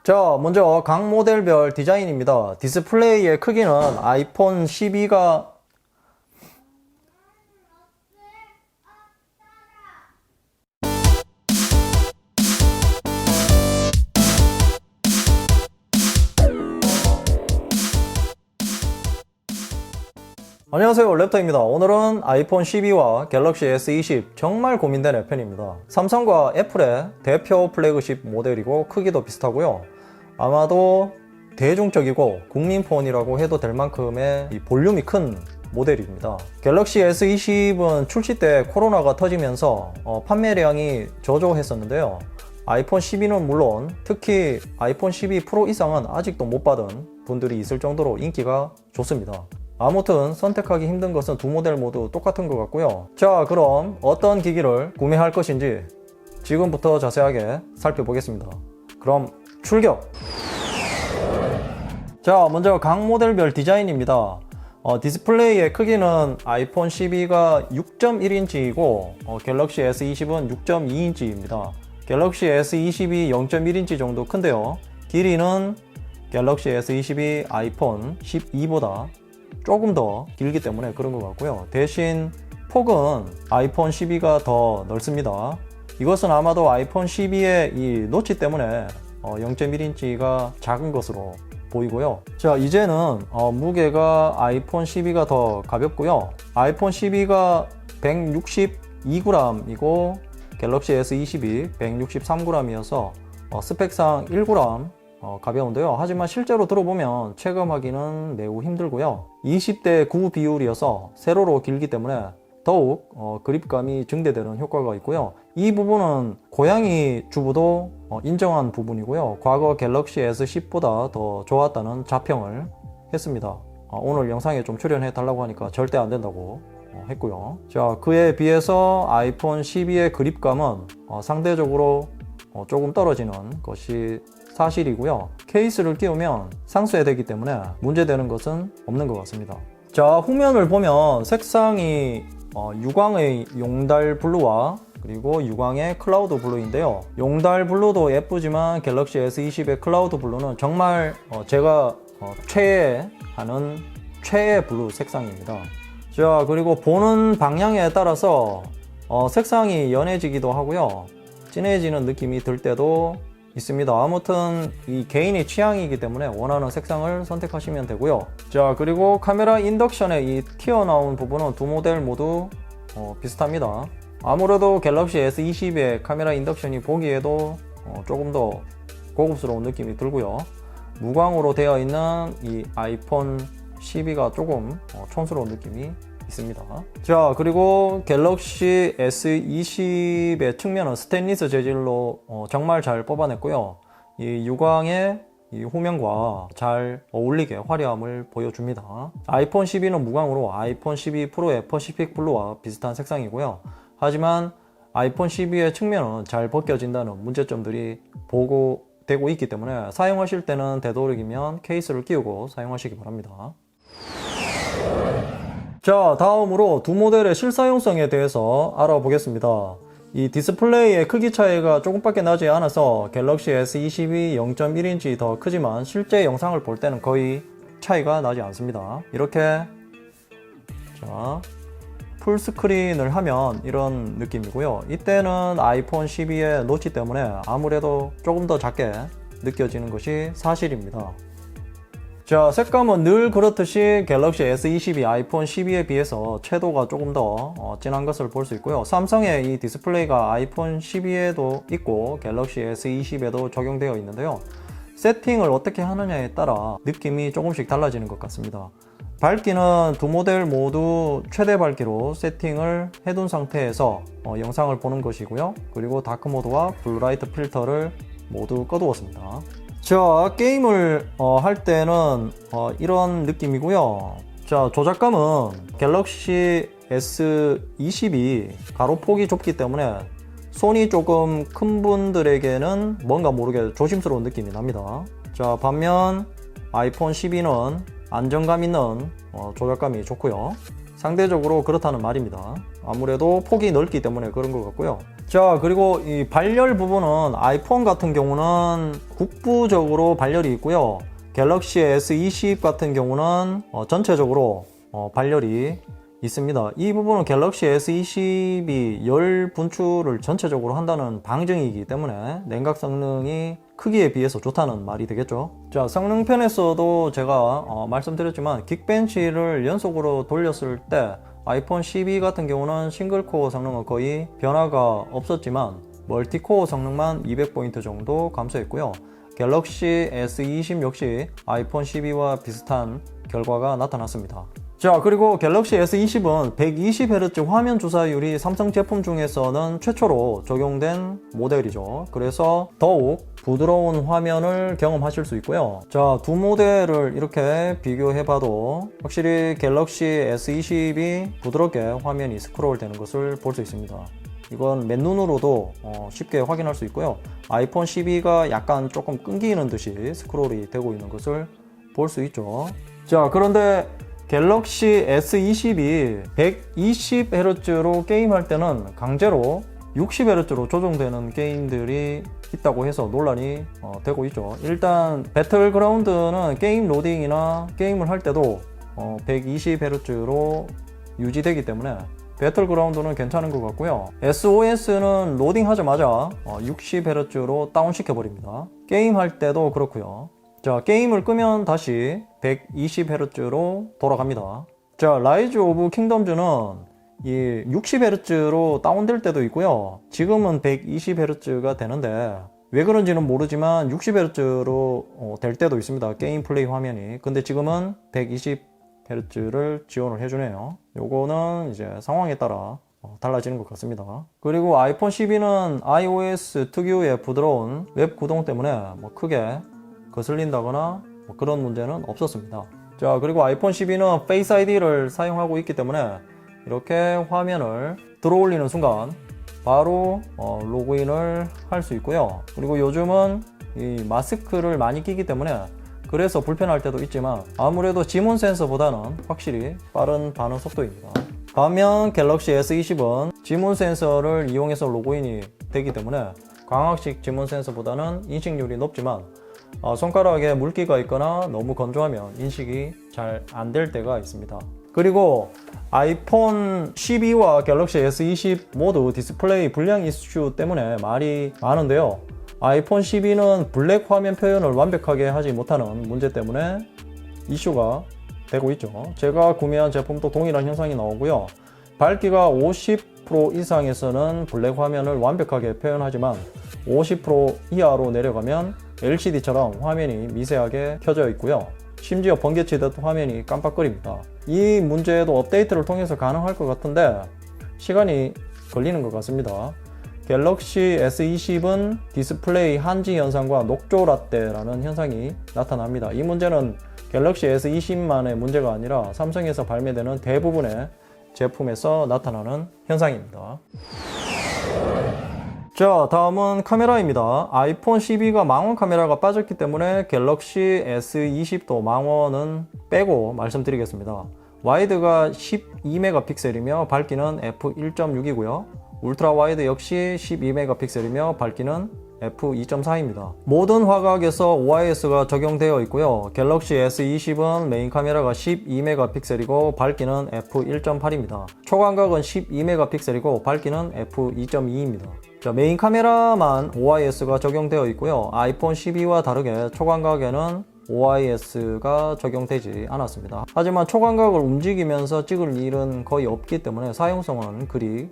자, 먼저 각 모델별 디자인입니다. 디스플레이의 크기는 아이폰 12가 안녕하세요, 랩터입니다. 오늘은 아이폰 12와 갤럭시 S20 정말 고민되는 편입니다. 삼성과 애플의 대표 플래그십 모델이고 크기도 비슷하고요. 아마도 대중적이고 국민폰이라고 해도 될 만큼의 이 볼륨이 큰 모델입니다. 갤럭시 S20은 출시 때 코로나가 터지면서 판매량이 저조했었는데요. 아이폰 12는 물론 특히 아이폰 12 프로 이상은 아직도 못 받은 분들이 있을 정도로 인기가 좋습니다. 아무튼 선택하기 힘든 것은 두 모델 모두 똑같은 것 같고요. 자, 그럼 어떤 기기를 구매할 것인지 지금부터 자세하게 살펴보겠습니다. 그럼 출격! 자, 먼저 각 모델별 디자인입니다. 디스플레이의 크기는 아이폰 12가 6.1인치이고 갤럭시 S20은 6.2인치입니다. 갤럭시 S20이 0.1인치 정도 큰데요. 길이는 갤럭시 S20이 아이폰 12보다 조금 더 길기 때문에 그런 것 같고요. 대신 폭은 아이폰 12가 더 넓습니다. 이것은 아마도 아이폰 12의 이 노치 때문에 0.1인치가 작은 것으로 보이고요. 자, 이제는 무게가 아이폰 12가 더 가볍고요. 아이폰 12가 162g이고 갤럭시 S20이 163g이어서 스펙상 1g 가벼운데요. 하지만 실제로 들어보면 체감하기는 매우 힘들고요. 20대 9 비율이어서 세로로 길기 때문에 더욱 그립감이 증대되는 효과가 있고요. 이 부분은 고양이 주부도 인정한 부분이고요. 과거 갤럭시 S10보다 더 좋았다는 자평을 했습니다. 오늘 영상에 좀 출연해 달라고 하니까 절대 안 된다고 했고요. 자, 그에 비해서 아이폰 12의 그립감은 상대적으로 조금 떨어지는 것이 사실이고요. 케이스를 끼우면 상쇄되기 때문에 문제되는 것은 없는 것 같습니다. 자, 후면을 보면 색상이 유광의 용달 블루와 그리고 유광의 클라우드 블루인데요. 용달 블루도 예쁘지만 갤럭시 S20의 클라우드 블루는 정말 제가 최애하는 최애 블루 색상입니다. 자, 그리고 보는 방향에 따라서 색상이 연해지기도 하고요. 진해지는 느낌이 들 때도 있습니다. 아무튼 이 개인의 취향이기 때문에 원하는 색상을 선택하시면 되고요. 자, 그리고 카메라 인덕션의 이 튀어나온 부분은 두 모델 모두 비슷합니다. 아무래도 갤럭시 S20의 카메라 인덕션이 보기에도 조금 더 고급스러운 느낌이 들고요. 무광으로 되어 있는 이 아이폰 12가 조금 촌스러운 느낌이 있습니다. 자, 그리고 갤럭시 S20의 측면은 스테인리스 재질로 정말 잘 뽑아냈고요. 이 유광의 이 후면과 잘 어울리게 화려함을 보여줍니다. 아이폰 12는 무광으로 아이폰 12 프로의 퍼시픽 블루와 비슷한 색상이고요. 하지만 아이폰 12의 측면은 잘 벗겨진다는 문제점들이 보고되고 있기 때문에 사용하실 때는 되도록이면 케이스를 끼우고 사용하시기 바랍니다. 자, 다음으로 두 모델의 실사용성에 대해서 알아보겠습니다. 이 디스플레이의 크기 차이가 조금밖에 나지 않아서 갤럭시 S20이 0.1인치 더 크지만 실제 영상을 볼 때는 거의 차이가 나지 않습니다. 이렇게 자, 풀스크린을 하면 이런 느낌이고요. 이때는 아이폰 12의 노치 때문에 아무래도 조금 더 작게 느껴지는 것이 사실입니다. 자, 색감은 늘 그렇듯이 갤럭시 S20이 아이폰 12에 비해서 채도가 조금 더 진한 것을 볼 수 있고요. 삼성의 이 디스플레이가 아이폰 12에도 있고 갤럭시 S20에도 적용되어 있는데요. 세팅을 어떻게 하느냐에 따라 느낌이 조금씩 달라지는 것 같습니다. 밝기는 두 모델 모두 최대 밝기로 세팅을 해둔 상태에서 영상을 보는 것이고요. 그리고 다크모드와 블루라이트 필터를 모두 꺼두었습니다. 자, 게임을 할 때는 이런 느낌이고요. 자, 조작감은 갤럭시 S20이 가로폭이 좁기 때문에 손이 조금 큰 분들에게는 뭔가 모르게 조심스러운 느낌이 납니다. 자, 반면 아이폰 12는 안정감 있는 조작감이 좋고요. 상대적으로 그렇다는 말입니다. 아무래도 폭이 넓기 때문에 그런 것 같고요. 자, 그리고 이 발열 부분은 아이폰 같은 경우는 국부적으로 발열이 있고요. 갤럭시 S20 같은 경우는 전체적으로 발열이 있습니다. 이 부분은 갤럭시 S20이 열 분출을 전체적으로 한다는 방증이기 때문에 냉각 성능이 크기에 비해서 좋다는 말이 되겠죠. 자, 성능편에서도 제가 말씀드렸지만 긱벤치를 연속으로 돌렸을 때 아이폰 12 같은 경우는 싱글코어 성능은 거의 변화가 없었지만 멀티코어 성능만 200포인트 정도 감소했고요. 갤럭시 S20 역시 아이폰 12와 비슷한 결과가 나타났습니다. 자, 그리고 갤럭시 S20은 120Hz 화면 주사율이 삼성 제품 중에서는 최초로 적용된 모델이죠. 그래서 더욱 부드러운 화면을 경험하실 수 있고요. 자, 두 모델을 이렇게 비교해봐도 확실히 갤럭시 S20이 부드럽게 화면이 스크롤 되는 것을 볼 수 있습니다. 이건 맨눈으로도 쉽게 확인할 수 있고요. 아이폰 12가 약간 조금 끊기는 듯이 스크롤이 되고 있는 것을 볼 수 있죠. 자, 그런데 갤럭시 S20이 120Hz로 게임할 때는 강제로 60Hz로 조정되는 게임들이 있다고 해서 논란이 되고 있죠. 일단 배틀그라운드는 게임 로딩이나 게임을 할 때도 120Hz로 유지되기 때문에 배틀그라운드는 괜찮은 것 같고요. SOS는 로딩하자마자 60Hz로 다운시켜 버립니다. 게임할 때도 그렇고요. 자, 게임을 끄면 다시 120Hz로 돌아갑니다. 자, 라이즈 오브 킹덤즈는 이 60Hz로 다운될 때도 있고요. 지금은 120Hz가 되는데 왜 그런지는 모르지만 60Hz로 될 때도 있습니다. 게임 플레이 화면이. 근데 지금은 120Hz를 지원을 해주네요. 요거는 이제 상황에 따라 달라지는 것 같습니다. 그리고 아이폰 12는 iOS 특유의 부드러운 웹 구동 때문에 크게 거슬린다거나 그런 문제는 없었습니다. 자, 그리고 아이폰 12는 Face ID를 사용하고 있기 때문에 이렇게 화면을 들어올리는 순간 바로 로그인을 할 수 있고요. 그리고 요즘은 이 마스크를 많이 끼기 때문에 그래서 불편할 때도 있지만 아무래도 지문 센서보다는 확실히 빠른 반응 속도입니다. 반면 갤럭시 S20은 지문 센서를 이용해서 로그인이 되기 때문에 광학식 지문 센서보다는 인식률이 높지만 손가락에 물기가 있거나 너무 건조하면 인식이 잘 안 될 때가 있습니다. 그리고 아이폰 12와 갤럭시 S20 모두 디스플레이 불량 이슈 때문에 말이 많은데요. 아이폰 12는 블랙 화면 표현을 완벽하게 하지 못하는 문제 때문에 이슈가 되고 있죠. 제가 구매한 제품도 동일한 현상이 나오고요. 밝기가 50% 이상에서는 블랙 화면을 완벽하게 표현하지만 50% 이하로 내려가면 LCD처럼 화면이 미세하게 켜져 있고요. 심지어 번개치듯 화면이 깜빡거립니다. 이 문제도 업데이트를 통해서 가능할 것 같은데 시간이 걸리는 것 같습니다. 갤럭시 S20은 디스플레이 한지 현상과 녹조 라떼라는 현상이 나타납니다. 이 문제는 갤럭시 S20만의 문제가 아니라 삼성에서 발매되는 대부분의 제품에서 나타나는 현상입니다. 자, 다음은 카메라입니다. 아이폰 12가 망원 카메라가 빠졌기 때문에 갤럭시 S20도 망원은 빼고 말씀드리겠습니다. 와이드가 12메가픽셀이며 밝기는 f1.6이고요. 울트라 와이드 역시 12메가픽셀이며 밝기는 f2.4입니다. 모든 화각에서 OIS가 적용되어 있고요. 갤럭시 S20은 메인 카메라가 12메가픽셀이고 밝기는 f1.8입니다. 초광각은 12메가픽셀이고 밝기는 f2.2입니다. 자, 메인 카메라만 OIS가 적용되어 있고요. 아이폰 12와 다르게 초광각에는 OIS가 적용되지 않았습니다. 하지만 초광각을 움직이면서 찍을 일은 거의 없기 때문에 사용성은 그리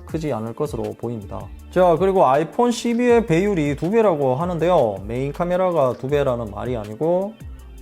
크지 않을 것으로 보입니다. 자, 그리고 아이폰 12의 배율이 2배라고 하는데요. 메인 카메라가 2배라는 말이 아니고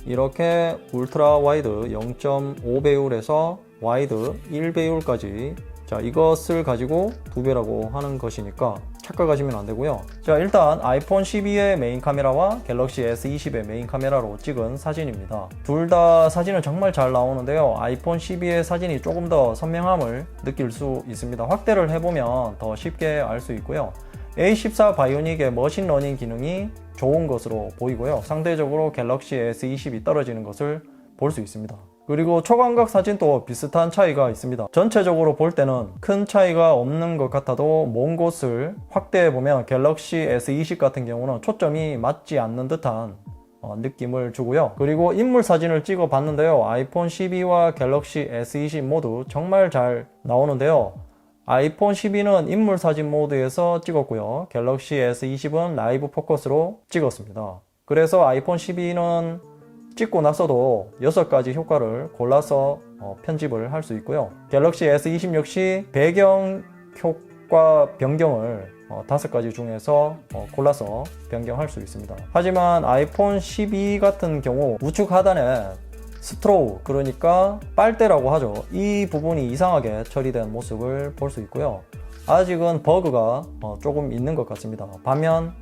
이렇게 울트라 와이드 0.5배율에서 와이드 1배율까지 자, 이것을 가지고 2배라고 하는 것이니까 착각하시면 안 되고요. 자, 일단 아이폰 12의 메인 카메라와 갤럭시 S20의 메인 카메라로 찍은 사진입니다. 둘 다 사진은 정말 잘 나오는데요. 아이폰 12의 사진이 조금 더 선명함을 느낄 수 있습니다. 확대를 해보면 더 쉽게 알 수 있고요. A14 바이오닉의 머신러닝 기능이 좋은 것으로 보이고요. 상대적으로 갤럭시 S20이 떨어지는 것을 볼 수 있습니다. 그리고 초광각 사진도 비슷한 차이가 있습니다. 전체적으로 볼 때는 큰 차이가 없는 것 같아도 먼 곳을 확대해 보면 갤럭시 S20 같은 경우는 초점이 맞지 않는 듯한 느낌을 주고요. 그리고 인물 사진을 찍어 봤는데요. 아이폰 12와 갤럭시 S20 모두 정말 잘 나오는데요. 아이폰 12는 인물 사진 모드에서 찍었고요. 갤럭시 S20은 라이브 포커스로 찍었습니다. 그래서 아이폰 12는 찍고 나서도 6가지 효과를 골라서 편집을 할 수 있고요. 갤럭시 S20 역시 배경 효과 변경을 5가지 중에서 골라서 변경할 수 있습니다. 하지만 아이폰 12 같은 경우 우측 하단에 스트로우, 그러니까 빨대라고 하죠. 이 부분이 이상하게 처리된 모습을 볼 수 있고요. 아직은 버그가 조금 있는 것 같습니다. 반면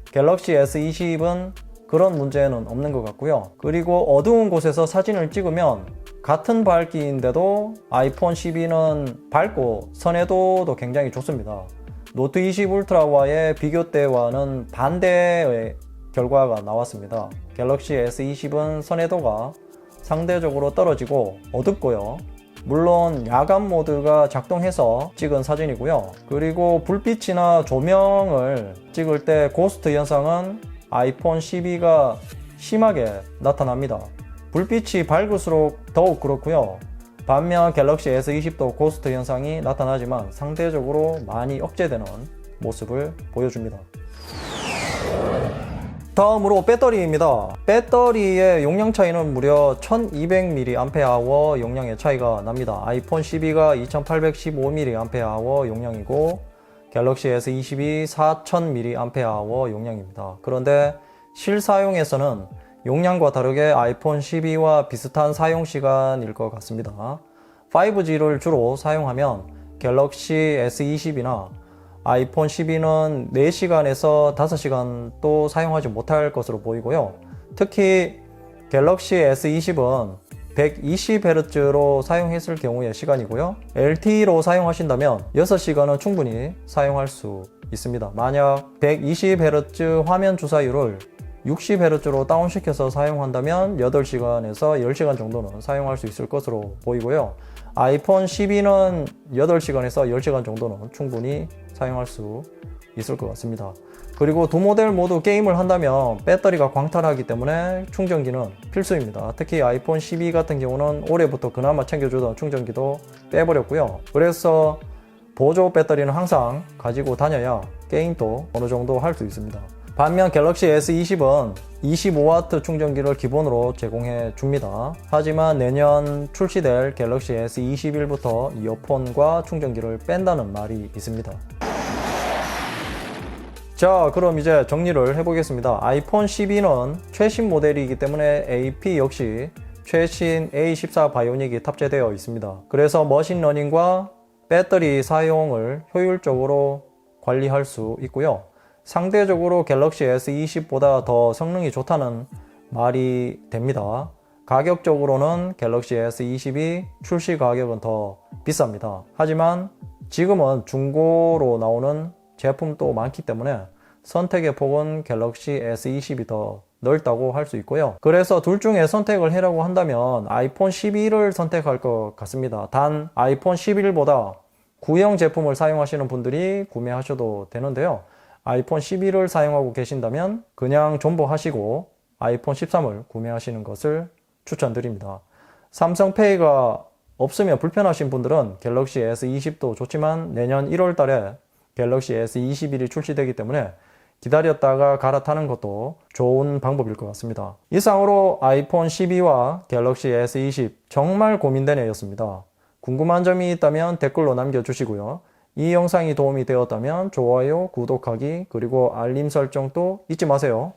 갤럭시 S20은 그런 문제는 없는 것 같고요. 그리고 어두운 곳에서 사진을 찍으면 같은 밝기인데도 아이폰 12는 밝고 선회도도 굉장히 좋습니다. 노트 20 울트라와의 비교 때와는 반대의 결과가 나왔습니다. 갤럭시 S20은 선회도가 상대적으로 떨어지고 어둡고요. 물론 야간 모드가 작동해서 찍은 사진이고요. 그리고 불빛이나 조명을 찍을 때 고스트 현상은 아이폰 12가 심하게 나타납니다. 불빛이 밝을수록 더욱 그렇고요. 반면 갤럭시 S20도 고스트 현상이 나타나지만 상대적으로 많이 억제되는 모습을 보여줍니다. 다음으로 배터리입니다. 배터리의 용량 차이는 무려 1200mAh 용량의 차이가 납니다. 아이폰 12가 2815mAh 용량이고 갤럭시 S20이 4000mAh 용량입니다. 그런데 실사용에서는 용량과 다르게 아이폰 12와 비슷한 사용시간일 것 같습니다. 5G를 주로 사용하면 갤럭시 S20이나 아이폰 12는 4시간에서 5시간도 사용하지 못할 것으로 보이고요. 특히 갤럭시 S20은 120Hz로 사용했을 경우의 시간이고요. LTE로 사용하신다면 6시간은 충분히 사용할 수 있습니다. 만약 120Hz 화면 주사율을 60Hz로 다운시켜서 사용한다면 8시간에서 10시간 정도는 사용할 수 있을 것으로 보이고요. 아이폰 12는 8시간에서 10시간 정도는 충분히 사용할 수 있을 것 같습니다. 그리고 두 모델 모두 게임을 한다면 배터리가 광탈하기 때문에 충전기는 필수입니다. 특히 아이폰 12 같은 경우는 올해부터 그나마 챙겨주던 충전기도 빼버렸고요. 그래서 보조 배터리는 항상 가지고 다녀야 게임도 어느 정도 할 수 있습니다. 반면 갤럭시 S20은 25W 충전기를 기본으로 제공해 줍니다. 하지만 내년 출시될 갤럭시 S21부터 이어폰과 충전기를 뺀다는 말이 있습니다. 자, 그럼 이제 정리를 해보겠습니다. 아이폰 12는 최신 모델이기 때문에 AP 역시 최신 A14 바이오닉이 탑재되어 있습니다. 그래서 머신러닝과 배터리 사용을 효율적으로 관리할 수 있고요. 상대적으로 갤럭시 S20보다 더 성능이 좋다는 말이 됩니다. 가격적으로는 갤럭시 S20이 출시 가격은 더 비쌉니다. 하지만 지금은 중고로 나오는 제품도 많기 때문에 선택의 폭은 갤럭시 S20이 더 넓다고 할 수 있고요. 그래서 둘 중에 선택을 하라고 한다면 아이폰 12를 선택할 것 같습니다. 단 아이폰 11보다 구형 제품을 사용하시는 분들이 구매하셔도 되는데요. 아이폰 12를 사용하고 계신다면 그냥 존버하시고 아이폰 13을 구매하시는 것을 추천드립니다. 삼성페이가 없으면 불편하신 분들은 갤럭시 S20도 좋지만 내년 1월 달에 갤럭시 S21이 출시되기 때문에 기다렸다가 갈아타는 것도 좋은 방법일 것 같습니다. 이상으로 아이폰 12와 갤럭시 S20 정말 고민된 애였습니다. 궁금한 점이 있다면 댓글로 남겨주시고요. 이 영상이 도움이 되었다면 좋아요, 구독하기, 그리고 알림 설정도 잊지 마세요.